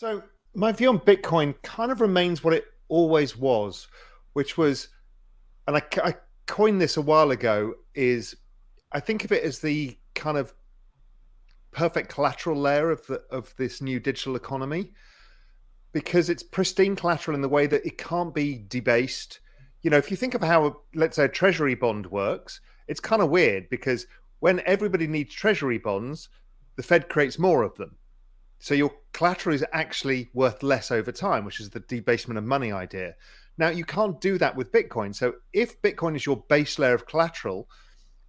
So my view on Bitcoin kind of remains what it always was, which was, and I coined this a while ago, is I think of it as the kind of perfect collateral layer of this new digital economy, because it's pristine collateral in the way that it can't be debased. You know, if you think of how, let's say, a treasury bond works, it's kind of weird because when everybody needs treasury bonds, the Fed creates more of them. So your collateral is actually worth less over time, which is the debasement of money idea. Now, you can't do that with Bitcoin. So if Bitcoin is your base layer of collateral,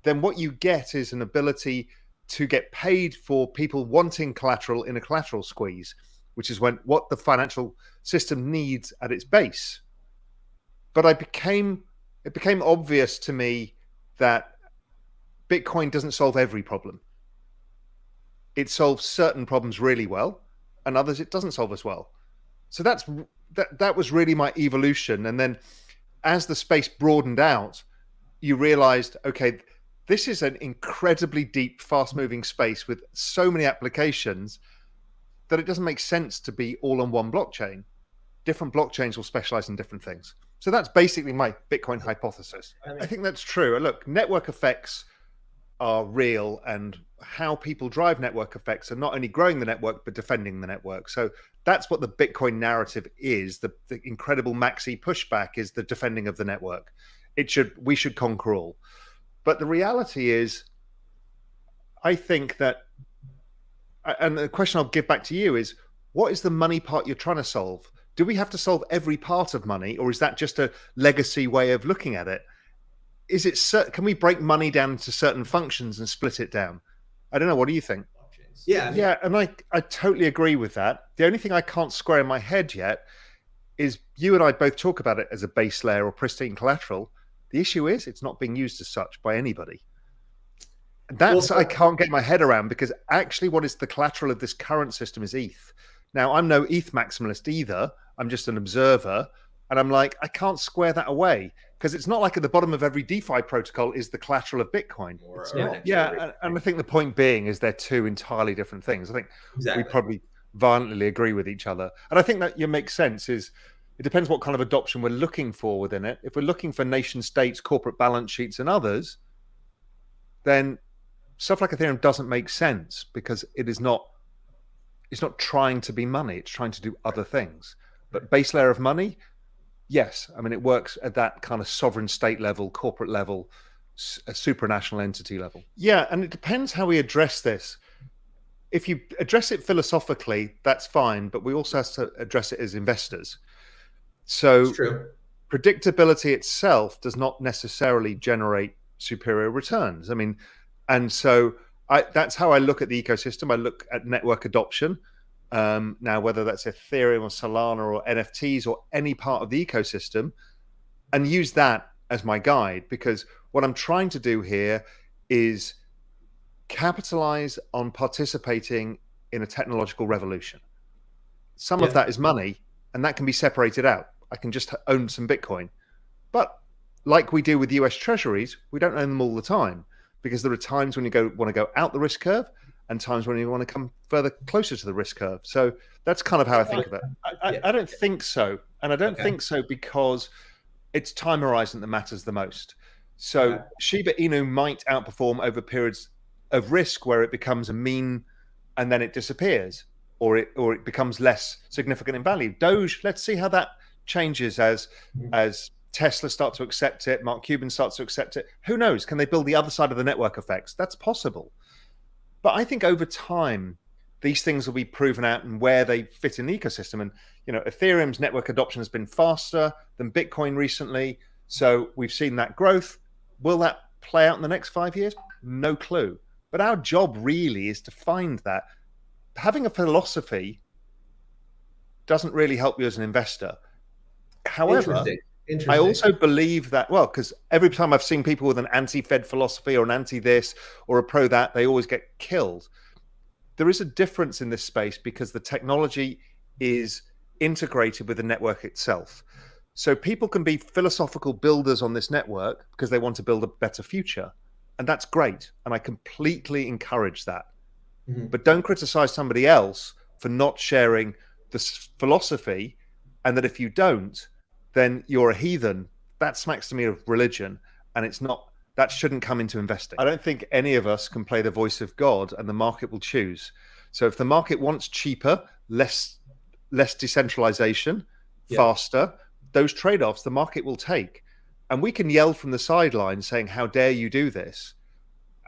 then what you get is an ability to get paid for people wanting collateral in a collateral squeeze, which is what the financial system needs at its base. But it became obvious to me that Bitcoin doesn't solve every problem. It solves certain problems really well, and others it doesn't solve as well. So that was really my evolution. And then as the space broadened out, you realized, okay, this is an incredibly deep, fast-moving space with so many applications that it doesn't make sense to be all on one blockchain. Different blockchains will specialize in different things. So that's basically my Bitcoin hypothesis. I think that's true. Look, network effects are real, and how people drive network effects are not only growing the network, but defending the network. So that's what the Bitcoin narrative is. The incredible maxi pushback is the defending of the network. We should conquer all. But the reality is, I think that, and the question I'll give back to you is, what is the money part you're trying to solve? Do we have to solve every part of money, or is that just a legacy way of looking at it? Can we break money down into certain functions and split it down? I don't know. What do you think? Yeah. Yeah. And I totally agree with that. The only thing I can't square in my head yet is you and I both talk about it as a base layer or pristine collateral. The issue is it's not being used as such by anybody. I can't get my head around, because actually what is the collateral of this current system is ETH. Now, I'm no ETH maximalist either. I'm just an observer. And I'm like, I can't square that away, because it's not like at the bottom of every DeFi protocol is the collateral of Bitcoin. Yeah. And I think the point being is they're two entirely different things. I think we probably violently agree with each other. And I think that makes sense. It depends what kind of adoption we're looking for within it. If we're looking for nation states, corporate balance sheets, and others, then stuff like Ethereum doesn't make sense, because it's not trying to be money. It's trying to do other things. But base layer of money, yes. I mean, it works at that kind of sovereign state level, corporate level, a supranational entity level. Yeah, and it depends how we address this. If you address it philosophically, that's fine, but we also have to address it as investors. So predictability itself does not necessarily generate superior returns. I mean, and so that's how I look at the ecosystem. I look at network adoption. Now, whether that's Ethereum or Solana or NFTs or any part of the ecosystem, and use that as my guide, because what I'm trying to do here is capitalize on participating in a technological revolution. Some of that is money, and that can be separated out. I can just own some Bitcoin. But like we do with US treasuries, we don't own them all the time, because there are times when you want to go out the risk curve, and times when you want to come further closer to the risk curve. So that's kind of how I think of it. I don't think so. And I don't think so because it's time horizon that matters the most. So Shiba Inu might outperform over periods of risk where it becomes a mean and then it disappears, or it becomes less significant in value. Doge, let's see how that changes as Tesla starts to accept it, Mark Cuban starts to accept it. Who knows? Can they build the other side of the network effects? That's possible. But I think over time, these things will be proven out and where they fit in the ecosystem. And, Ethereum's network adoption has been faster than Bitcoin recently. So we've seen that growth. Will that play out in the next 5 years? No clue. But our job really is to find that. Having a philosophy doesn't really help you as an investor. However, I also believe that, because every time I've seen people with an anti-Fed philosophy or an anti-this or a pro-that, they always get killed. There is a difference in this space because the technology is integrated with the network itself. So people can be philosophical builders on this network because they want to build a better future. And that's great. And I completely encourage that. But don't criticize somebody else for not sharing philosophy, and that if you don't, then you're a heathen. That smacks to me of religion, and it's not. That shouldn't come into investing. I don't think any of us can play the voice of God, and the market will choose. So if the market wants cheaper, less decentralization, faster, those trade-offs the market will take. And we can yell from the sidelines saying, how dare you do this?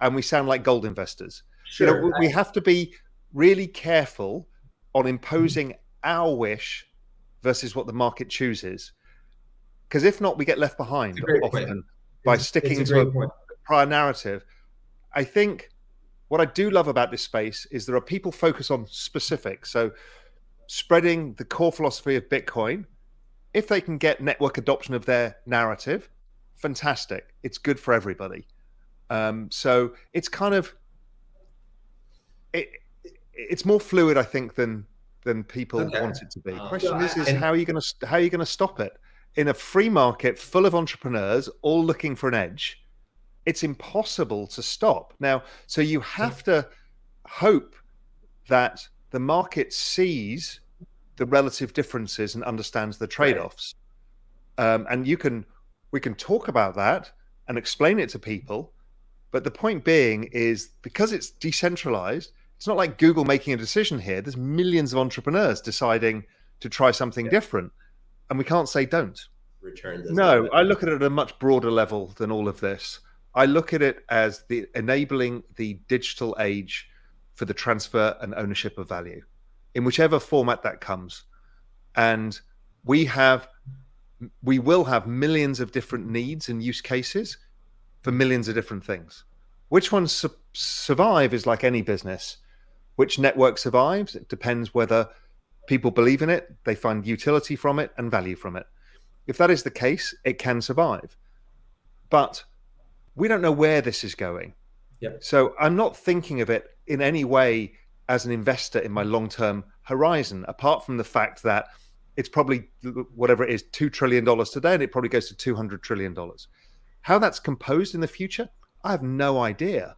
And we sound like gold investors. Sure. You know, we have to be really careful on imposing our wish versus what the market chooses. Because if not, we get left behind often by sticking to a prior narrative. I think what I do love about this space is there are people focused on specifics. So spreading the core philosophy of Bitcoin, if they can get network adoption of their narrative, fantastic. It's good for everybody. So it's kind of it's more fluid, I think, than people want it to be. The question is how are you going to stop it in a free market full of entrepreneurs all looking for an edge? It's impossible to stop now. So you have to hope that the market sees the relative differences and understands the trade-offs. And we can talk about that and explain it to people. But the point being is because it's decentralized, it's not like Google making a decision here. There's millions of entrepreneurs deciding to try something different. And we can't say don't. No, I look at it at a much broader level than all of this. I look at it as the enabling the digital age for the transfer and ownership of value in whichever format that comes. And we will have millions of different needs and use cases for millions of different things. Which ones survive is like any business. Which network survives, it depends whether people believe in it, they find utility from it and value from it. If that is the case, it can survive. But we don't know where this is going. So I'm not thinking of it in any way as an investor in my long-term horizon, apart from the fact that it's probably, whatever it is, $2 trillion today, and it probably goes to $200 trillion. How that's composed in the future, I have no idea.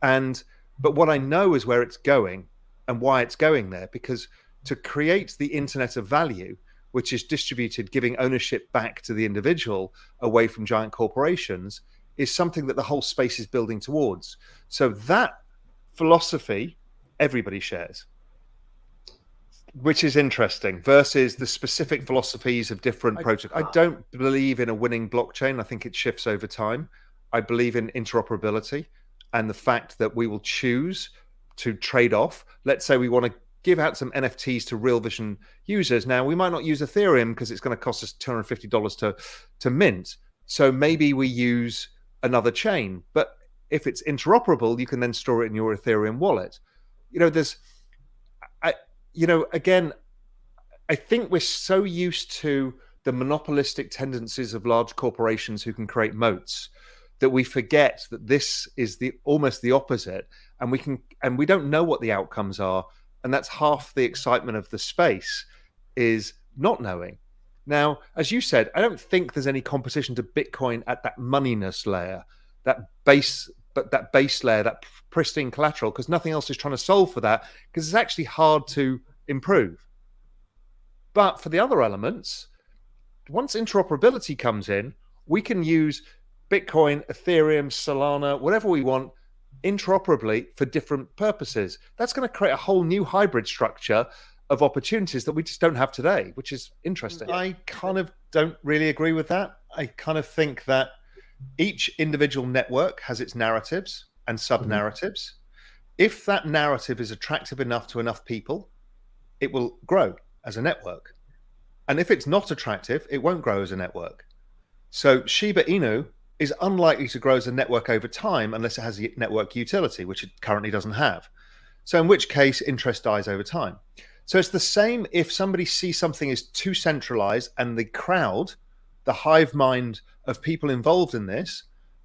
But what I know is where it's going and why it's going there, because to create the internet of value, which is distributed, giving ownership back to the individual away from giant corporations, is something that the whole space is building towards. So that philosophy, everybody shares, which is interesting, versus the specific philosophies of different protocols. I don't believe in a winning blockchain. I think it shifts over time. I believe in interoperability and the fact that we will choose to trade off. Let's say we want to give out some NFTs to Real Vision users. Now, we might not use Ethereum because it's going to cost us $250 to mint. So maybe we use another chain. But if it's interoperable, you can then store it in your Ethereum wallet. Again, I think we're so used to the monopolistic tendencies of large corporations who can create moats that we forget that this is almost the opposite, and we don't know what the outcomes are, and that's half the excitement of the space, is not knowing. Now, as you said, I don't think there's any competition to Bitcoin at that moneyness layer, that base layer, that pristine collateral, because nothing else is trying to solve for that, because it's actually hard to improve. But for the other elements, once interoperability comes in, we can use Bitcoin, Ethereum, Solana, whatever we want, interoperably for different purposes. That's going to create a whole new hybrid structure of opportunities that we just don't have today, which is interesting. I kind of don't really agree with that. I kind of think that each individual network has its narratives and sub-narratives. If that narrative is attractive enough to enough people, it will grow as a network. And if it's not attractive, it won't grow as a network. So Shiba Inu is unlikely to grow as a network over time unless it has a network utility, which it currently doesn't have. So in which case, interest dies over time. So it's the same if somebody sees something as too centralized and the crowd, the hive mind of people involved in this,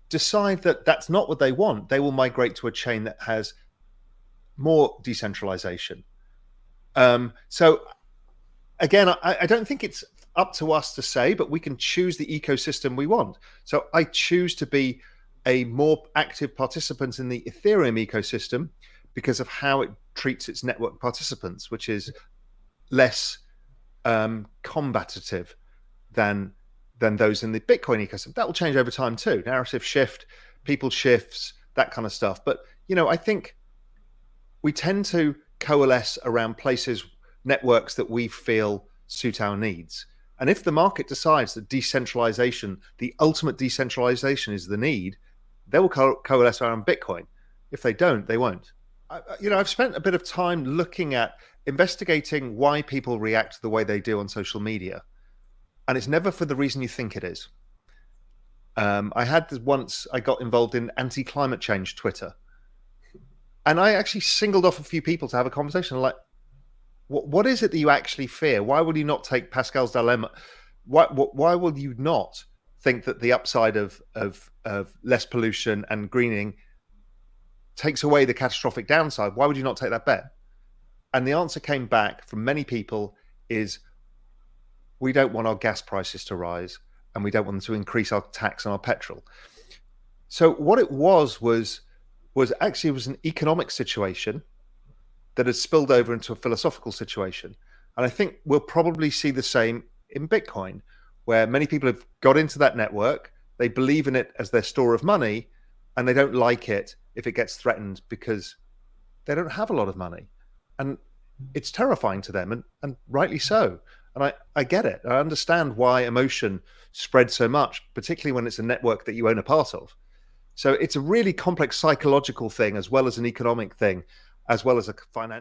decide that that's not what they want. They will migrate to a chain that has more decentralization. So again, I don't think it's up to us to say, but we can choose the ecosystem we want. So I choose to be a more active participant in the Ethereum ecosystem because of how it treats its network participants, which is less combative than those in the Bitcoin ecosystem. That will change over time too. Narrative shift, people shifts, that kind of stuff. But I think we tend to coalesce around places, networks that we feel suit our needs. And if the market decides that decentralization, the ultimate decentralization, is the need, they will coalesce around Bitcoin. If they don't, they won't. I've spent a bit of time looking at investigating why people react the way they do on social media, and it's never for the reason you think it is. I got involved in anti-climate change Twitter, and I actually singled off a few people to have a conversation. Like, what is it that you actually fear? Why will you not take Pascal's dilemma? Why will you not think that the upside of less pollution and greening takes away the catastrophic downside? Why would you not take that bet? And the answer came back from many people is, we don't want our gas prices to rise, and we don't want them to increase our tax on our petrol. So what it was actually an economic situation that has spilled over into a philosophical situation. And I think we'll probably see the same in Bitcoin, where many people have got into that network, they believe in it as their store of money, and they don't like it if it gets threatened because they don't have a lot of money. And it's terrifying to them, and rightly so. And I get it. I understand why emotion spreads so much, particularly when it's a network that you own a part of. So it's a really complex psychological thing, as well as an economic thing, as well as a financial.